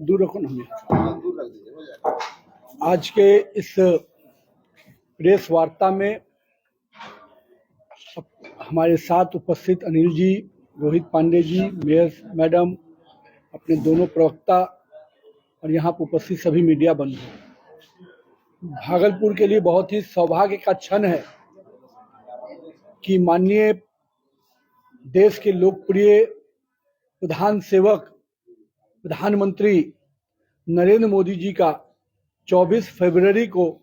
दूर रखो ना हमें। आज के इस प्रेस वार्ता में हमारे साथ उपस्थित अनिल जी, रोहित पांडे जी, मेयर मैडम, अपने दोनों प्रवक्ता और यहाँ पर उपस्थित सभी मीडिया बंधु, भागलपुर के लिए बहुत ही सौभाग्य का क्षण है कि माननीय देश के लोकप्रिय प्रधान सेवक प्रधानमंत्री नरेंद्र मोदी जी का 24 फरवरी को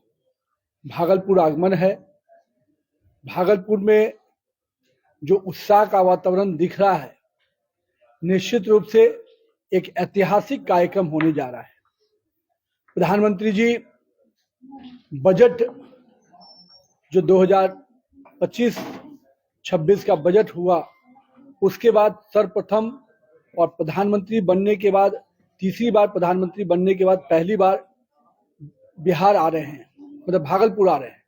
भागलपुर आगमन है। भागलपुर में जो उत्साह का वातावरण दिख रहा है, निश्चित रूप से एक ऐतिहासिक कार्यक्रम होने जा रहा है। प्रधानमंत्री जी बजट जो 2025-26 का बजट हुआ, उसके बाद सर्वप्रथम और प्रधानमंत्री बनने के बाद तीसरी बार प्रधानमंत्री बनने के बाद पहली बार बिहार आ रहे हैं, मतलब भागलपुर आ रहे हैं।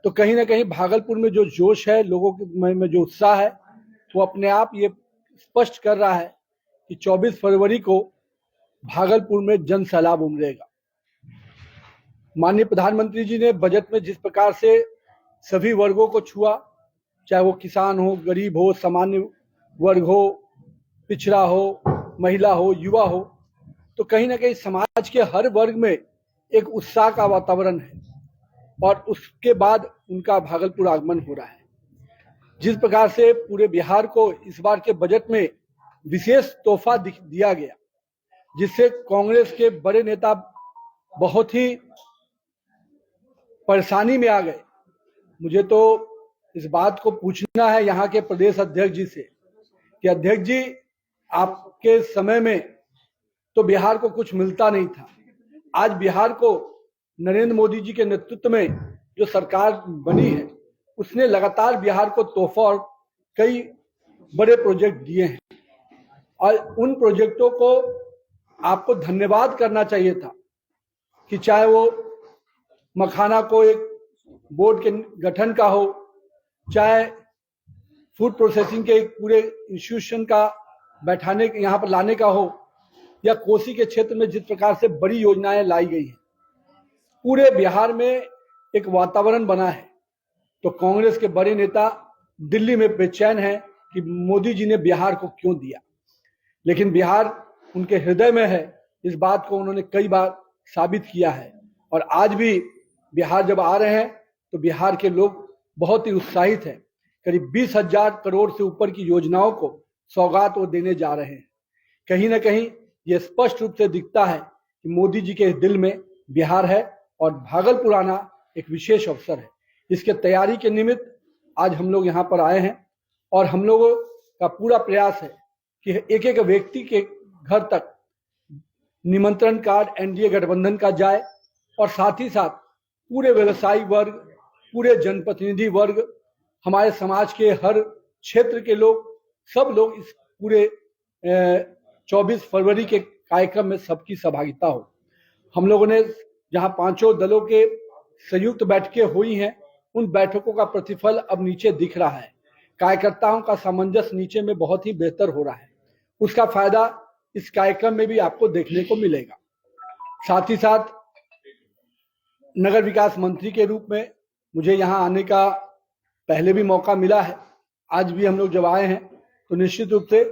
तो कहीं ना कहीं भागलपुर में जो जोश है, लोगों के मन में जो उत्साह है, वो अपने आप ये स्पष्ट कर रहा है कि 24 फरवरी को भागलपुर में जन सैलाब उमड़ेगा। माननीय प्रधानमंत्री जी ने बजट में जिस प्रकार से सभी वर्गों को छुआ, चाहे वो किसान हो, गरीब हो, सामान्य वर्ग हो, पिछड़ा हो, महिला हो, युवा हो, तो कहीं ना कहीं समाज के हर वर्ग में एक उत्साह का वातावरण है और उसके बाद उनका भागलपुर आगमन हो रहा है। जिस प्रकार से पूरे बिहार को इस बार के बजट में विशेष तोहफा दिया गया, जिससे कांग्रेस के बड़े नेता बहुत ही परेशानी में आ गए। मुझे तो इस बात को पूछना है यहाँ के प्रदेश अध्यक्ष जी से कि अध्यक्ष जी, आपके समय में तो बिहार को कुछ मिलता नहीं था। आज बिहार को नरेंद्र मोदी जी के नेतृत्व में जो सरकार बनी है, उसने लगातार बिहार को तोहफा और कई बड़े प्रोजेक्ट दिए हैं और उन प्रोजेक्टों को आपको धन्यवाद करना चाहिए था कि चाहे वो मखाना को एक बोर्ड के गठन का हो, चाहे फूड प्रोसेसिंग के एक पूरे इंस्टीट्यूशन का बैठाने यहाँ पर लाने का हो, या कोसी के क्षेत्र में जिस प्रकार से बड़ी योजनाएं लाई गई हैं, पूरे बिहार में एक वातावरण बना है। तो कांग्रेस के बड़े नेता दिल्ली में बेचैन हैं कि मोदी जी ने बिहार को क्यों दिया, लेकिन बिहार उनके हृदय में है। इस बात को उन्होंने कई बार साबित किया है और आज भी बिहार जब आ रहे हैं तो बिहार के लोग बहुत ही उत्साहित हैं। करीब 20,000 करोड़ से ऊपर की योजनाओं को सौगात वो देने जा रहे हैं। कहीं ना कहीं ये स्पष्ट रूप से दिखता है कि मोदी जी के दिल में बिहार है और भागलपुर आना एक विशेष अवसर है। इसके तैयारी के निमित्त आज हम लोग यहाँ पर आए हैं और हम लोगों का पूरा प्रयास है कि एक एक व्यक्ति के घर तक निमंत्रण कार्ड एनडीए गठबंधन का जाए और साथ ही साथ पूरे व्यवसायी वर्ग, पूरे जनप्रतिनिधि वर्ग, हमारे समाज के हर क्षेत्र के लोग, सब लोग इस पूरे 24 फरवरी के कार्यक्रम में सबकी सहभागिता हो। हम लोगों ने जहां पांचों दलों के संयुक्त बैठकें हुई हैं, उन बैठकों का प्रतिफल अब नीचे दिख रहा है। कार्यकर्ताओं का सामंजस्य नीचे में बहुत ही बेहतर हो रहा है। उसका फायदा इस कार्यक्रम में भी आपको देखने को मिलेगा। साथ ही साथ नगर विकास मंत्री के रूप में मुझे यहाँ आने का पहले भी मौका मिला है। आज भी हम लोग जब आए हैं तो निश्चित रूप से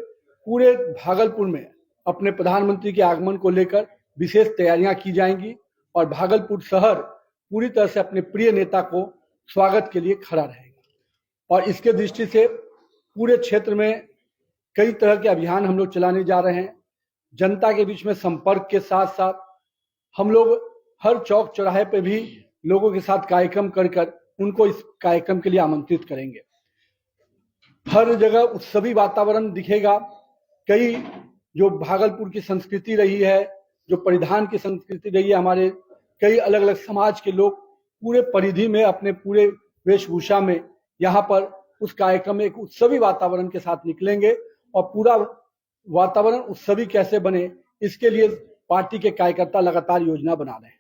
पूरे भागलपुर में अपने प्रधानमंत्री के आगमन को लेकर विशेष तैयारियां की जाएंगी और भागलपुर शहर पूरी तरह से अपने प्रिय नेता को स्वागत के लिए खड़ा रहेगा। और इसके दृष्टि से पूरे क्षेत्र में कई तरह के अभियान हम लोग चलाने जा रहे हैं। जनता के बीच में संपर्क के साथ साथ हम लोग हर चौक चौराहे पे भी लोगों के साथ कार्यक्रम कर उनको इस कार्यक्रम के लिए आमंत्रित करेंगे। हर जगह उत्सवी वातावरण दिखेगा। कई जो भागलपुर की संस्कृति रही है, जो परिधान की संस्कृति रही है, हमारे कई अलग अलग समाज के लोग पूरे परिधि में अपने पूरे वेशभूषा में यहाँ पर उस कार्यक्रम में एक उत्सवी वातावरण के साथ निकलेंगे और पूरा वातावरण उत्सवी कैसे बने, इसके लिए पार्टी के कार्यकर्ता लगातार योजना बना रहे हैं।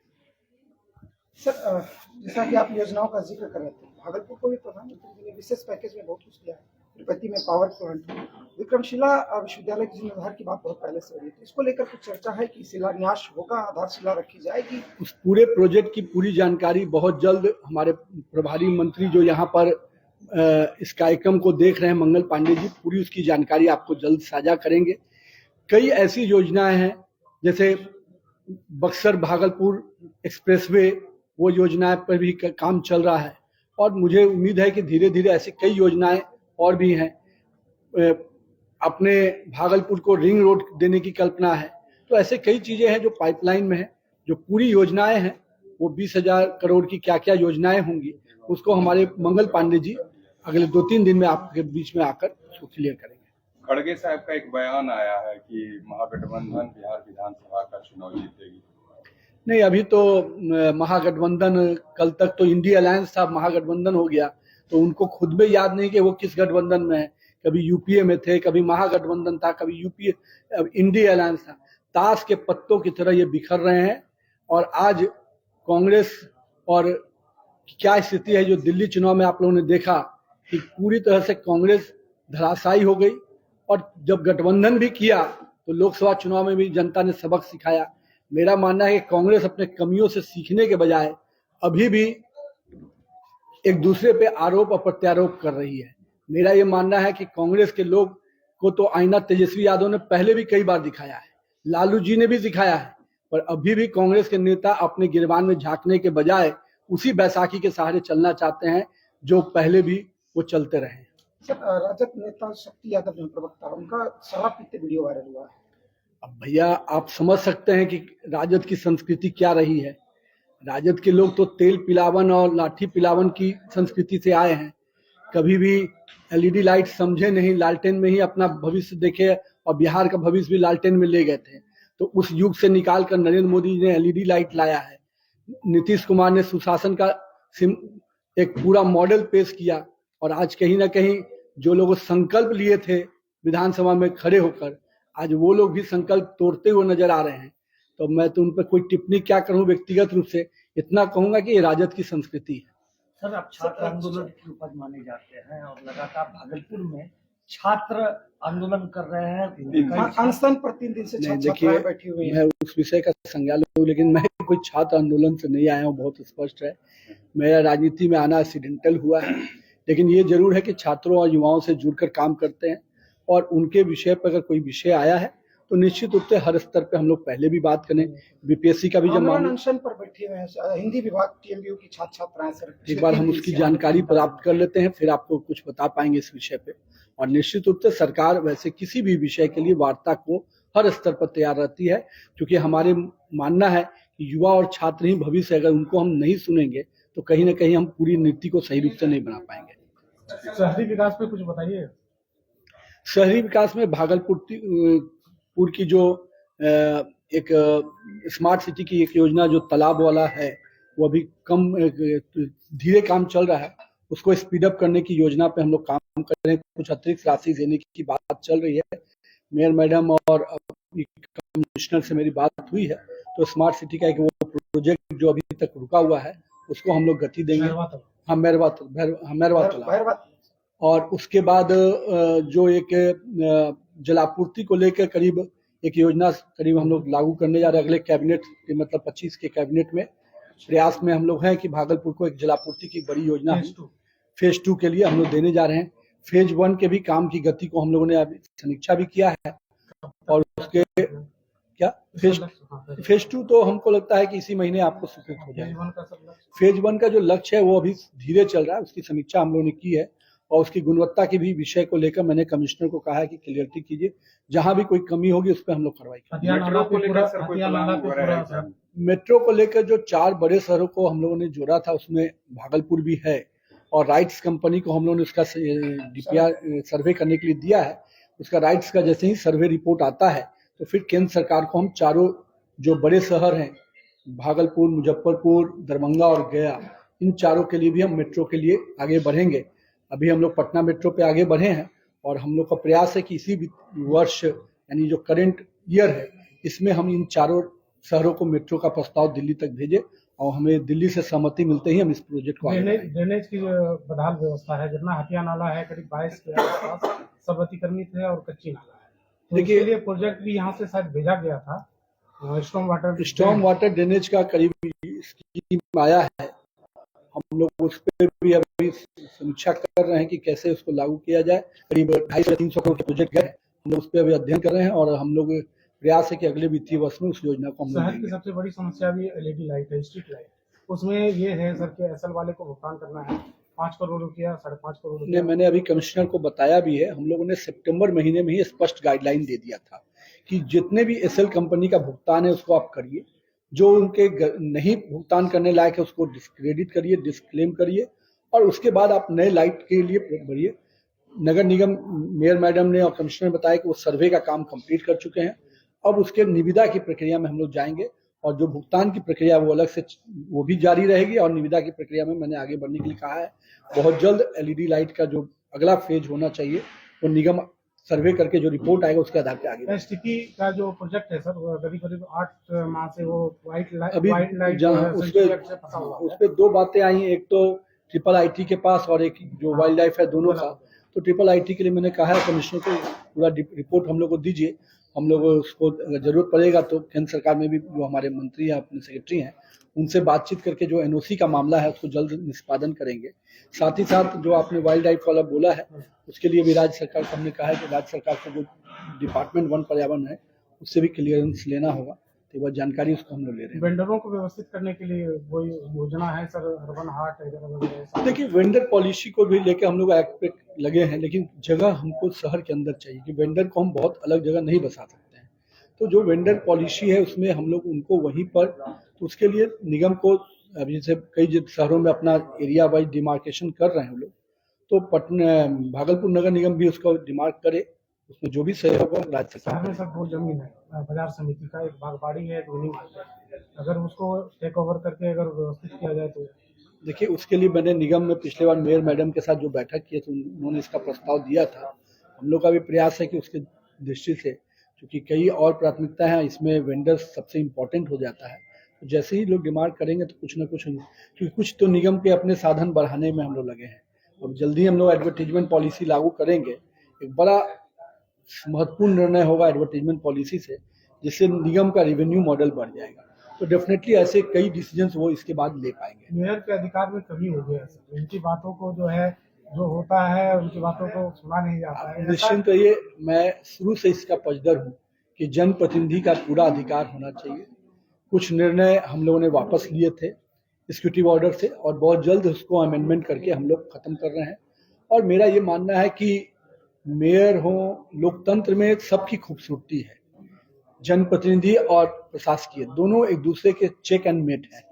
सर, जैसा कि आप योजनाओं का जिक्र कर रहे थे, भागलपुर को भी प्रधानमंत्री जी ने विशेष पैकेज में बहुत कुछ दिया है। तिरुपति में पावर प्लांट, विक्रमशिला विश्वविद्यालय की जीर्णोद्धार की बात बहुत पहले से हो रही थी। इसको लेकर कुछ चर्चा है कि शिलान्यास होगा, आधारशिला रखी जाएगी। उस पूरे प्रोजेक्ट की पूरी जानकारी बहुत जल्द हमारे प्रभारी मंत्री जो यहाँ पर इस कार्यक्रम को देख रहे हैं, मंगल पांडे जी, पूरी उसकी जानकारी आपको जल्द साझा करेंगे। कई ऐसी योजनाएं हैं, जैसे बक्सर भागलपुर एक्सप्रेसवे, वो योजनाएं पर भी काम चल रहा है और मुझे उम्मीद है कि धीरे धीरे ऐसी कई योजनाएं और भी हैं। अपने भागलपुर को रिंग रोड देने की कल्पना है। तो ऐसे कई चीजें हैं जो पाइपलाइन में है। जो पूरी योजनाएं हैं वो 20,000 करोड़ की क्या क्या योजनाएं होंगी, उसको हमारे मंगल पांडे जी अगले 2-3 दिन में आपके बीच में आकर उसको क्लियर करेंगे। खड़गे साहब का एक बयान आया है कि महागठबंधन बिहार विधानसभा का चुनाव जीतेगी। नहीं, अभी तो महागठबंधन, कल तक तो इंडिया अलायंस था, महागठबंधन हो गया, तो उनको खुद में याद नहीं कि वो किस गठबंधन में है। कभी यूपीए में थे, कभी महागठबंधन था, कभी यूपीए, इंडिया अलायंस था। ताश के पत्तों की तरह ये बिखर रहे हैं। और आज कांग्रेस और क्या स्थिति है, जो दिल्ली चुनाव में आप लोगों ने देखा कि पूरी तरह से कांग्रेस धराशायी हो गई। और जब गठबंधन भी किया तो लोकसभा चुनाव में भी जनता ने सबक सिखाया। मेरा मानना है कि कांग्रेस अपने कमियों से सीखने के बजाय अभी भी एक दूसरे पे आरोप और प्रत्यारोप कर रही है। मेरा ये मानना है कि कांग्रेस के लोग को तो आईना तेजस्वी यादव ने पहले भी कई बार दिखाया है, लालू जी ने भी दिखाया है, पर अभी भी कांग्रेस के नेता अपने गिरबान में झांकने के बजाय उसी बैसाखी के सहारे चलना चाहते हैं जो पहले भी वो चलते रहे हैं। सर, राजद नेता शक्ति यादव जो प्रवक्ता, उनका शराब पीते वीडियो वायरल हुआ है। अब भैया आप समझ सकते हैं कि राजद की संस्कृति क्या रही है। राजद के लोग तो तेल पिलावन और लाठी पिलावन की संस्कृति से आए हैं। कभी भी एलईडी लाइट समझे नहीं, लालटेन में ही अपना भविष्य देखे, और बिहार का भविष्य भी लालटेन में ले गए थे। तो उस युग से निकाल कर नरेंद्र मोदी जी ने एलईडी लाइट लाया है। नीतीश कुमार ने सुशासन का एक पूरा मॉडल पेश किया। और आज कहीं ना कहीं जो लोग संकल्प लिए थे विधानसभा में खड़े होकर, आज वो लोग भी संकल्प तोड़ते हुए नजर आ रहे हैं। तो मैं तो उन पर कोई टिप्पणी क्या करूं व्यक्तिगत रूप से, इतना कहूंगा कि ये राजद की संस्कृति है। सर, आप छात्र आंदोलन की उपज माने जाते हैं और लगातार भागलपुर में छात्र आंदोलन कर रहे हैं। अनशन पर 3 दिन से छात्राएं बैठी हुई हैं। मैं उस विषय का संज्ञान लूं, लेकिन मैं कोई छात्र आंदोलन से नहीं आया हूं, बहुत स्पष्ट है। मेरा राजनीति में आना एक्सीडेंटल हुआ है, लेकिन ये जरूर है कि छात्रों और युवाओं से जुड़कर काम करते हैं। और उनके विषय पर अगर कोई विषय आया है तो निश्चित रूप से हर स्तर पे हम लोग पहले भी बात करें। बीपीएससी का भी जब अनशन पर बैठे हुए हैं हिंदी विभाग टीएमयू की छात्राएं, सर एक बार हम उसकी जानकारी प्राप्त कर लेते हैं, फिर आपको कुछ बता पाएंगे इस विषय पे। और निश्चित रूप से सरकार वैसे किसी भी विषय के लिए वार्ता को हर स्तर पर तैयार रहती है, क्योंकि हमारे मानना है कि युवा और छात्र ही भविष्य, अगर उनको हम नहीं सुनेंगे तो कहीं ना कहीं हम पूरी नीति को सही रूप से नहीं बना पाएंगे। शहरी विकास पे कुछ बताइए। शहरी विकास में भागलपुर की जो एक स्मार्ट सिटी की एक योजना जो तालाब वाला है, वो अभी कम धीरे काम चल रहा है। उसको स्पीड अप करने की योजना पे हम लोग काम कर रहे हैं। कुछ अतिरिक्त राशि देने की बात चल रही है। मेयर मैडम और कमिश्नर से मेरी बात हुई है, तो स्मार्ट सिटी का एक वो प्रोजेक्ट जो अभी तक रुका हुआ है उसको हम लोग गति देंगे। हाँ, मैरवा। और उसके बाद जो एक जलापूर्ति को लेकर करीब एक योजना करीब हम लोग लागू करने जा रहे हैं अगले कैबिनेट के, मतलब 25 के कैबिनेट में प्रयास में हम लोग हैं कि भागलपुर को एक जलापूर्ति की बड़ी योजना फेज 2 के लिए हम लोग देने जा रहे हैं। फेज 1 के भी काम की गति को हम लोगों ने अभी समीक्षा भी किया है। और उसके क्या फेज 2 तो हमको लगता है कि इसी महीने आपको स्वीकृत हो जाएगा। फेज 1 का जो लक्ष्य है वो अभी धीरे चल रहा है, उसकी समीक्षा हम लोगों ने की है। और उसकी गुणवत्ता के भी विषय को लेकर मैंने कमिश्नर को कहा है कि क्लियरिटी कीजिए, जहां भी कोई कमी होगी उस पर हम लोग कार्रवाई करेंगे। मेट्रो को लेकर जो 4 बड़े शहरों को हम लोगों ने जोड़ा था उसमें भागलपुर भी है। और राइट्स कंपनी को हम लोगों ने उसका डीपीआर सर्वे करने के लिए दिया है। उसका राइट्स का जैसे ही सर्वे रिपोर्ट आता है तो फिर केंद्र सरकार को हम चारों जो बड़े शहर हैं, भागलपुर, मुजफ्फरपुर, दरभंगा और गया, इन चारों के लिए भी हम मेट्रो के लिए आगे बढ़ेंगे। अभी हम लोग पटना मेट्रो पे आगे बढ़े हैं और हम लोग का प्रयास है कि इसी वर्ष यानी जो करंट ईयर है इसमें हम इन चारों शहरों को मेट्रो का प्रस्ताव दिल्ली तक भेजे और हमें दिल्ली से सहमति मिलते ही हम इस प्रोजेक्ट को आगे बढ़ाएंगे। ड्रेनेज की जो बदहाल व्यवस्था है, जितना हटिया नाला है करीब 22 के आसपास सब अतिक्रमित है और कच्ची नाला है, तो देखिए- इसके लिए प्रोजेक्ट भी यहाँ से शायद भेजा गया था। स्टॉर्म वाटर ड्रेनेज का करीब स्कीम आया है, हम लोग उस पर भी अभी समीक्षा कर रहे हैं कि कैसे उसको लागू किया जाए। करीब 250 से 300 करोड़ के प्रोजेक्ट गए, हम लोग उस पर अभी अध्ययन कर रहे हैं और हम लोग प्रयास है कि अगले वित्तीय वर्ष में उस योजना को हम लोग शहर की लेंगे। सबसे बड़ी समस्या भी एलईडी लाइट है, स्ट्रीट लाइट। उसमें ये है सर कि एसएल वाले को भुगतान करना है 5 करोड़ रुपया, 5.5 करोड़ ने रुपया। मैंने अभी कमिश्नर को बताया भी है, हम लोगों ने सितंबर महीने में ही स्पष्ट गाइडलाइन दे दिया था कि जितने भी एसएल कंपनी का भुगतान है उसको आप करिए, जो उनके नहीं भुगतान करने लायक है उसको डिस्क्रेडिट करिए, डिस्क्लेम करिए और उसके बाद आप नए लाइट के लिए भरिए। नगर निगम मेयर मैडम ने और कमिश्नर ने बताया कि वो सर्वे का काम कंप्लीट कर चुके हैं, अब उसके निविदा की प्रक्रिया में हम लोग जाएंगे और जो भुगतान की प्रक्रिया वो अलग से वो भी जारी रहेगी और निविदा की प्रक्रिया में मैंने आगे बढ़ने के लिए कहा है। बहुत जल्द एलईडी लाइट का जो अगला फेज होना चाहिए वो निगम सर्वे करके जो रिपोर्ट आएगा उसके आधार पर आगे। एसटीपी का जो प्रोजेक्ट है सर, करीब करीब 8 माह से वो अभी व्हाइट लाइट जहाँ उस पे 2 बातें आई, एक तो ट्रिपल आईटी के पास और एक जो वाइल्ड लाइफ है दोनों का। तो ट्रिपल आईटी के लिए मैंने कहा है कमिश्नर को पूरा रिपोर्ट हम लोग को दीजिए, हम लोग उसको अगर जरूरत पड़ेगा तो केंद्र सरकार में भी जो हमारे मंत्री हैं अपने सेक्रेटरी हैं उनसे बातचीत करके जो एनओसी का मामला है उसको जल्द निष्पादन करेंगे। साथ ही साथ जो आपने वाइल्ड लाइफ वाला बोला है उसके लिए भी राज्य सरकार को हमने कहा है कि राज्य सरकार को जो डिपार्टमेंट वन पर्यावरण है उससे भी क्लियरेंस लेना होगा, तो वह जानकारी उसको हम लोग ले रहे हैं। वेंडरों को व्यवस्थित करने के लिए कोई योजना है सर, अर्बन हाट वगैरह? देखिए वेंडर पॉलिसी को भी लेकर हम लोग एक्ट पे लगे हैं, लेकिन जगह हमको शहर के अंदर चाहिए कि वेंडर को हम बहुत अलग जगह नहीं बसा सकते हैं। तो जो वेंडर पॉलिसी है उसमें हम लोग उनको वहीं पर, तो उसके लिए निगम को अभी जैसे कई शहरों में अपना एरिया वाइज डिमार्केशन कर रहे हैं हम लोग, तो भागलपुर नगर निगम भी उसको डिमार्क करे, उसमें जो भी सहयोग हो राज्य शहर में सरकार। सर 2 जमीन है बाजार समिति का, एक बागबाड़ी है, एक मिनी मार्केट। अगर उसको टेक ओवर करके अगर व्यवस्थित किया जाए तो देखिए उसके लिए मैंने निगम में पिछले बार मेयर मैडम के साथ जो बैठक की तो उन्होंने इसका प्रस्ताव दिया था। हम लोग का भी प्रयास है कि उसके दृष्टि से, क्योंकि कई और प्राथमिकता है इसमें वेंडर्स सबसे इम्पोर्टेंट हो जाता है, तो जैसे ही लोग डिमांड करेंगे तो कुछ ना कुछ, क्योंकि कुछ तो निगम के अपने साधन बढ़ाने में हम लोग लगे हैं। अब जल्दी हम लोग एडवर्टीजमेंट पॉलिसी लागू करेंगे, एक बड़ा महत्वपूर्ण निर्णय होगा एडवर्टीजमेंट पॉलिसी से, जिससे निगम का रेवेन्यू मॉडल बढ़ जाएगा। तो डेफिनेटली ऐसे कई डिसीजंस वो इसके बाद ले पाएंगे। मेयर के अधिकार में कमी हो गया सर, उनकी बातों को जो है जो होता है उनकी बातों को सुना नहीं जाता है। निश्चिंत रहिए, मैं शुरू से इसका पक्षधर हूँ कि जनप्रतिनिधि का पूरा अधिकार होना चाहिए। कुछ निर्णय हम लोगों ने वापस लिए थे एग्जीक्यूटिव ऑर्डर से और बहुत जल्द उसको अमेंडमेंट करके हम लोग खत्म कर रहे हैं। और मेरा ये मानना है कि मेयर हो, लोकतंत्र में सबकी खूबसूरती है, जनप्रतिनिधि और प्रशासकीय दोनों एक दूसरे के चेक एंड मेट हैं।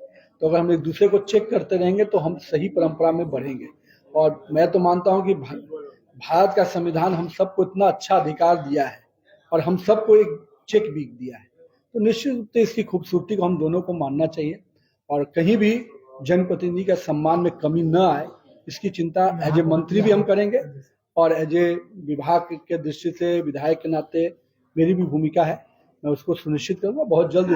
तो अगर हम एक दूसरे को चेक करते रहेंगे तो हम सही परंपरा में बढ़ेंगे। और मैं तो मानता हूं कि भारत का संविधान हम सबको इतना अच्छा अधिकार दिया है और हम सबको एक चेक भी दिया है, तो निश्चित रूप से इसकी खूबसूरती को हम दोनों को मानना चाहिए और कहीं भी जनप्रतिनिधि का सम्मान में कमी न आए इसकी चिंता एज ए मंत्री भी हम करेंगे और एज ए विभाग के दृष्टि से विधायक के नाते मेरी भी भूमिका है, मैं उसको सुनिश्चित करूंगा बहुत जल्द।